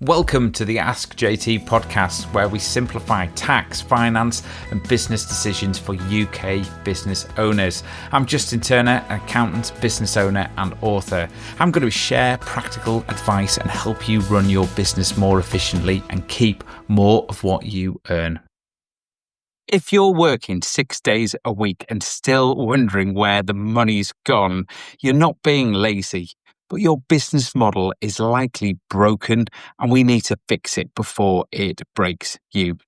Welcome to the Ask JT podcast, where we simplify tax, finance, and business decisions for UK business owners. I'm Justin Turner, an accountant, business owner, and author. I'm going to share practical advice and help you run your business more efficiently and keep more of what you earn. If you're working 6 days a week and still wondering where the money's gone, you're not being lazy. But your business model is likely broken and we need to fix it before it breaks you.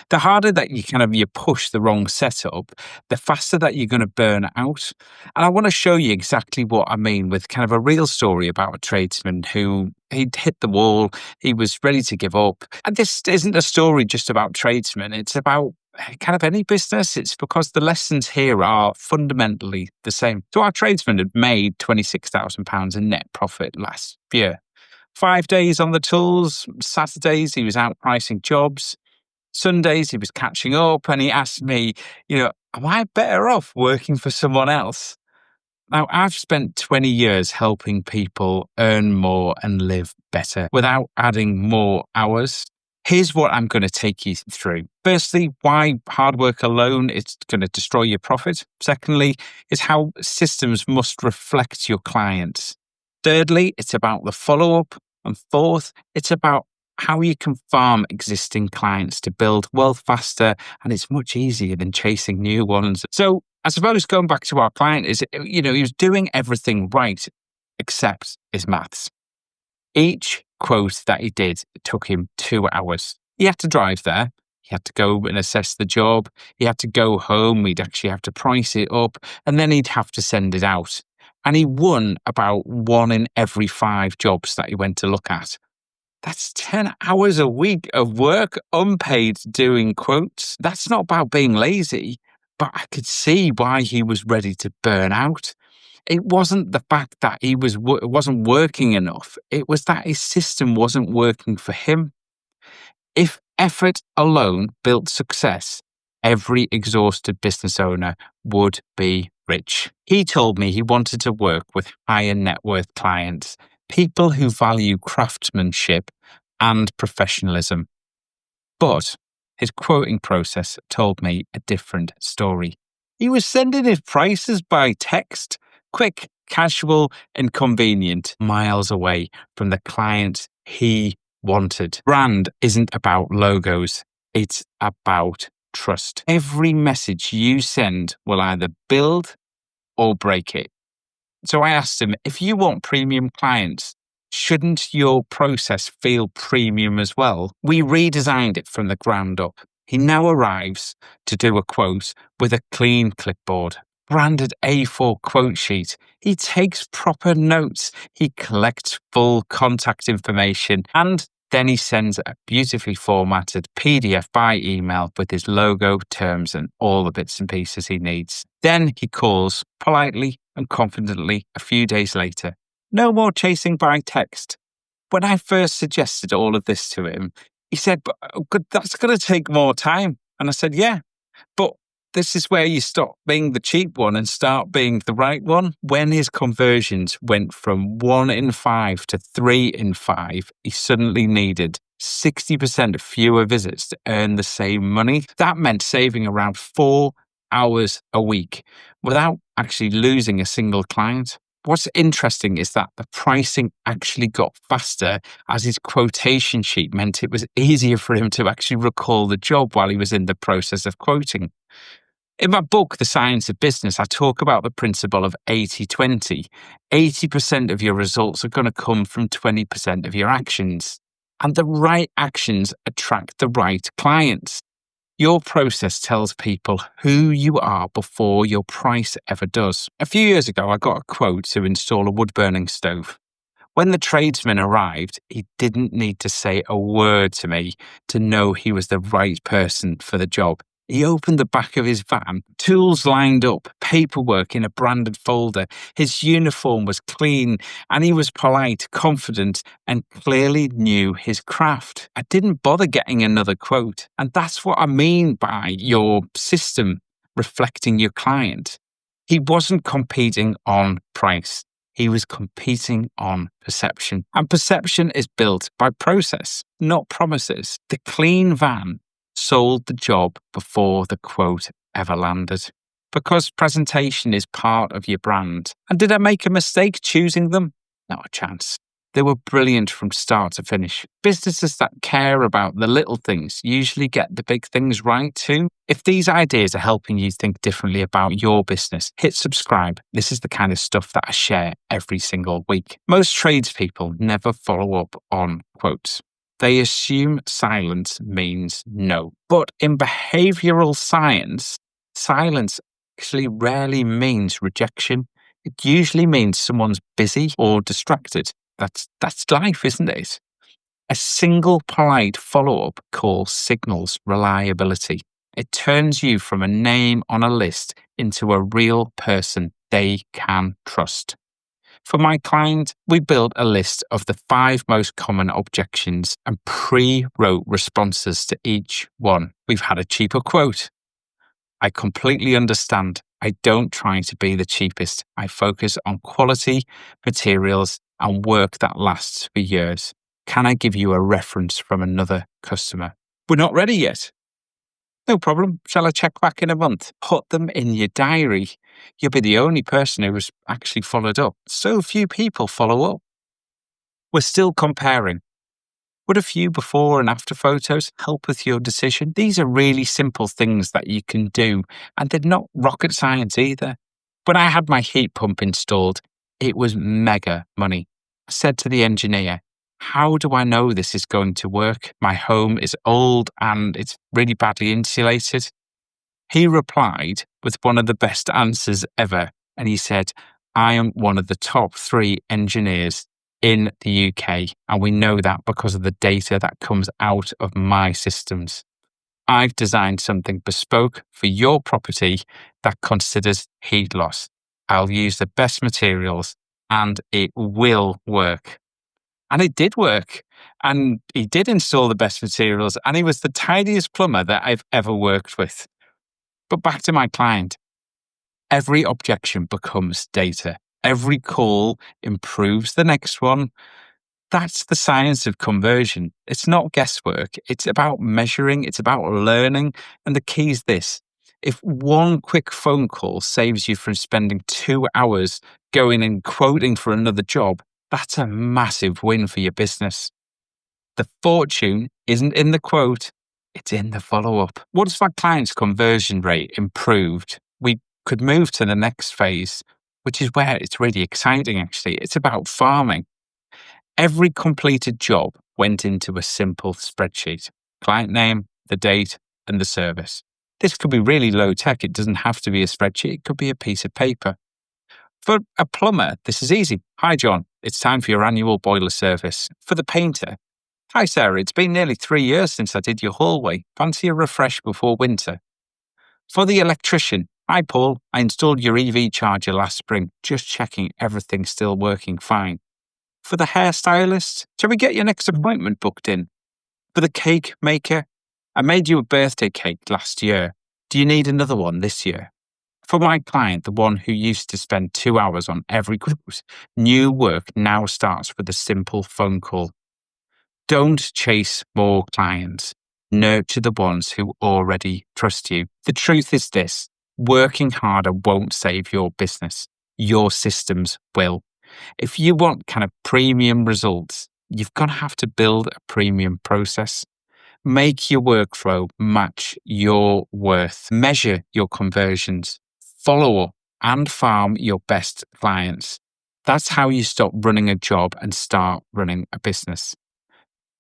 The harder that you push the wrong setup, the faster that you're going to burn out. And I want to show you exactly what I mean with kind of a real story about a tradesman who he'd hit the wall, he was ready to give up. And this isn't a story just about tradesmen, it's about kind of any business. It's because the lessons here are fundamentally the same. So our tradesman had made £26,000 in net profit last year. 5 days on the tools, Saturdays he was out pricing jobs, Sundays he was catching up, and he asked me, am I better off working for someone else? Now, I've spent 20 years helping people earn more and live better without adding more hours. Here's what I'm going to take you through. Firstly, why hard work alone is going to destroy your profit. Secondly, is how systems must reflect your clients. Thirdly, it's about the follow-up. And fourth, it's about how you can farm existing clients to build wealth faster, and it's much easier than chasing new ones. So I suppose going back to our client is, he was doing everything right except his maths. Each quote that he did took him 2 hours. He had to drive there. He had to go and assess the job. He had to go home. He'd actually have to price it up, and then he'd have to send it out. And he won about 1 in every 5 jobs that he went to look at. That's 10 hours a week of work, unpaid, doing quotes. That's not about being lazy, but I could see why he was ready to burn out. It wasn't the fact that he wasn't working enough. It was that his system wasn't working for him. If effort alone built success, every exhausted business owner would be rich. He told me he wanted to work with higher net worth clients, people who value craftsmanship and professionalism. But his quoting process told me a different story. He was sending his prices by text, quick, casual, and convenient, miles away from the clients he wanted. Brand isn't about logos, it's about trust. Every message you send will either build or break it. So I asked him, if you want premium clients, shouldn't your process feel premium as well? We redesigned it from the ground up. He now arrives to do a quote with a clean clipboard, branded A4 quote sheet. He takes proper notes. He collects full contact information, and then he sends a beautifully formatted PDF by email with his logo, terms, and all the bits and pieces he needs. Then he calls politely and confidently a few days later. No more chasing by text. When I first suggested all of this to him, he said, but that's going to take more time. And I said, yeah, but this is where you stop being the cheap one and start being the right one. When his conversions went from 1 in 5 to 3 in 5, he suddenly needed 60% fewer visits to earn the same money. That meant saving around 4 hours a week without actually losing a single client. What's interesting is that the pricing actually got faster, as his quotation sheet meant it was easier for him to actually recall the job while he was in the process of quoting. In my book, The Science of Business, I talk about the principle of 80-20. 80% of your results are going to come from 20% of your actions. And the right actions attract the right clients. Your process tells people who you are before your price ever does. A few years ago, I got a quote to install a wood-burning stove. When the tradesman arrived, he didn't need to say a word to me to know he was the right person for the job. He opened the back of his van, tools lined up, paperwork in a branded folder. His uniform was clean, and he was polite, confident, and clearly knew his craft. I didn't bother getting another quote. And that's what I mean by your system reflecting your client. He wasn't competing on price. He was competing on perception. And perception is built by process, not promises. The clean van sold the job before the quote ever landed. Because presentation is part of your brand. And did I make a mistake choosing them? Not a chance. They were brilliant from start to finish. Businesses that care about the little things usually get the big things right too. If these ideas are helping you think differently about your business, hit subscribe. This is the kind of stuff that I share every single week. Most tradespeople never follow up on quotes. They assume silence means no. But in behavioral science, silence actually rarely means rejection. It usually means someone's busy or distracted. That's life, isn't it? A single polite follow-up call signals reliability. It turns you from a name on a list into a real person they can trust. For my client, we built a list of the 5 most common objections and pre-wrote responses to each one. We've had a cheaper quote. I completely understand. I don't try to be the cheapest. I focus on quality, materials, and work that lasts for years. Can I give you a reference from another customer? We're not ready yet. No problem. Shall I check back in a month? Put them in your diary. You'll be the only person who has actually followed up. So few people follow up. We're still comparing. Would a few before and after photos help with your decision? These are really simple things that you can do, and they're not rocket science either. When I had my heat pump installed, it was mega money. I said to the engineer, how do I know this is going to work? My home is old and it's really badly insulated. He replied with one of the best answers ever, and he said, I am one of the top 3 engineers in the UK, and we know that because of the data that comes out of my systems. I've designed something bespoke for your property that considers heat loss. I'll use the best materials and it will work. And it did work. And he did install the best materials, and he was the tidiest plumber that I've ever worked with. But back to my client. Every objection becomes data. Every call improves the next one. That's the science of conversion. It's not guesswork. It's about measuring. It's about learning. And the key is this. If one quick phone call saves you from spending 2 hours going and quoting for another job, that's a massive win for your business. The fortune isn't in the quote. It's in the follow-up. Once my client's conversion rate improved, we could move to the next phase, which is where it's really exciting, actually. It's about farming. Every completed job went into a simple spreadsheet. Client name, the date, and the service. This could be really low tech. It doesn't have to be a spreadsheet. It could be a piece of paper. For a plumber, this is easy. Hi, John. It's time for your annual boiler service. For the painter, hi, Sarah. It's been nearly 3 years since I did your hallway. Fancy a refresh before winter. For the electrician, hi, Paul. I installed your EV charger last spring. Just checking everything's still working fine. For the hairstylist, shall we get your next appointment booked in? For the cake maker, I made you a birthday cake last year. Do you need another one this year? For my client, the one who used to spend 2 hours on every quote, new work now starts with a simple phone call. Don't chase more clients. Nurture the ones who already trust you. The truth is this, working harder won't save your business. Your systems will. If you want kind of premium results, you're going to have to build a premium process. Make your workflow match your worth. Measure your conversions. Follow up and farm your best clients. That's how you stop running a job and start running a business.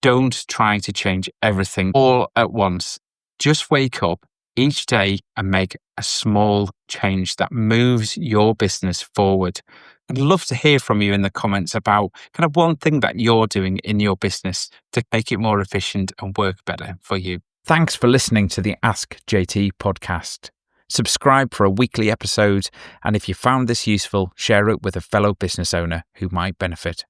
Don't try to change everything all at once. Just wake up each day and make a small change that moves your business forward. I'd love to hear from you in the comments about kind of one thing that you're doing in your business to make it more efficient and work better for you. Thanks for listening to the Ask JT podcast. Subscribe for a weekly episode, and if you found this useful, share it with a fellow business owner who might benefit.